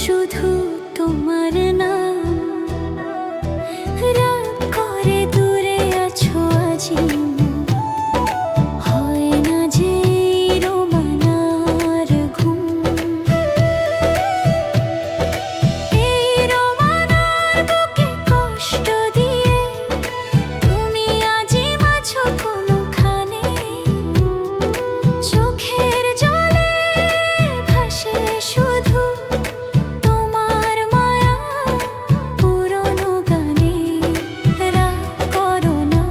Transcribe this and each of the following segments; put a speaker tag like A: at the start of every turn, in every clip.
A: শুধু তোমার নাম। রাগ করে দূরে আছো আজি, হয় না যে রোমানার ঘুম। এই রোমানার বুকে কষ্ট দিয়ে তুমি আজি মাছো কোনোখানে। চোখের জলে ভাসে শুধু তোমার মায়া পুরনো গানে। রাগ করো না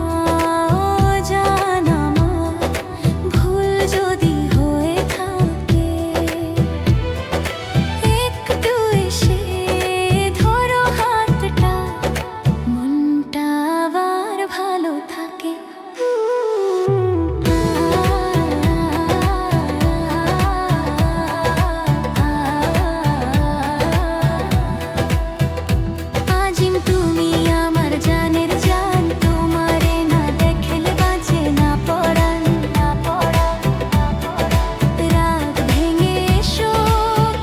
A: অজান আমার, ভুল যদি হয়ে থাকে। একটু এসে ধরো হাতটা, মনটা আবার ভালো থাকে। আজিম তুমি আমার জানের জান, তোমারে না দেখলে বাঁচে না পরাণ। রাগ ভেঙে এসো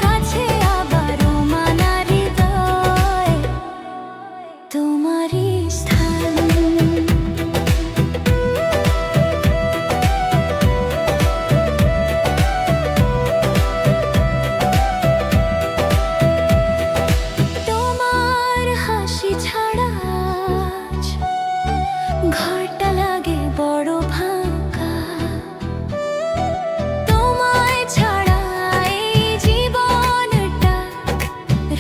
A: কাছে আবার রোমানার হৃদয় তোমারই স্থান। তোমার হাসি ছাড়া আজ ঘরটা লাগে বড় ফাঁকা। তোমায় ছাড়া এই জীবনটা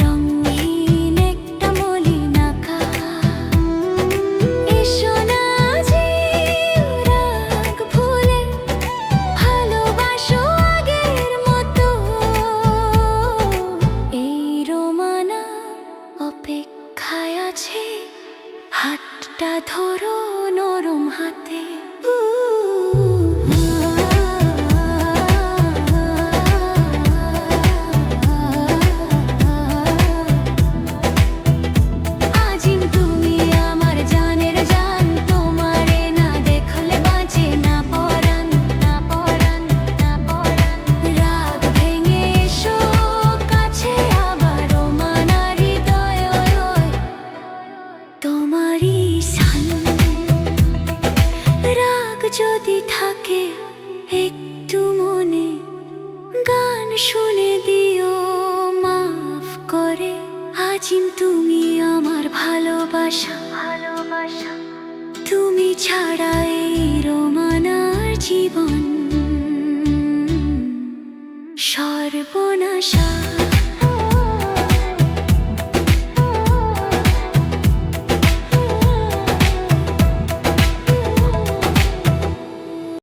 A: রঙহীন একটা মলিনাকা। এসো না আজি রাগ ভুলে ভালোবাসো আগের মতো। এই রোমানা অপেক্ষায় আছে, হাতটা ধরো নরম হাতে। আজিম তুমি আমার জানের জান, তোমারে না দেখলে বাঁচে না পরাণ। রাগ ভেঙে এসো কাছে আবার রোমানার হৃদয় তোমারই স্থান। রাগ যদি থাকে একটু মনে, গান শুনে দিও মাফ করে। আজিম তুমি আমার ভালোবাসা, তুমি ছাড়া এই রোমানার জীবন সর্বনাশা।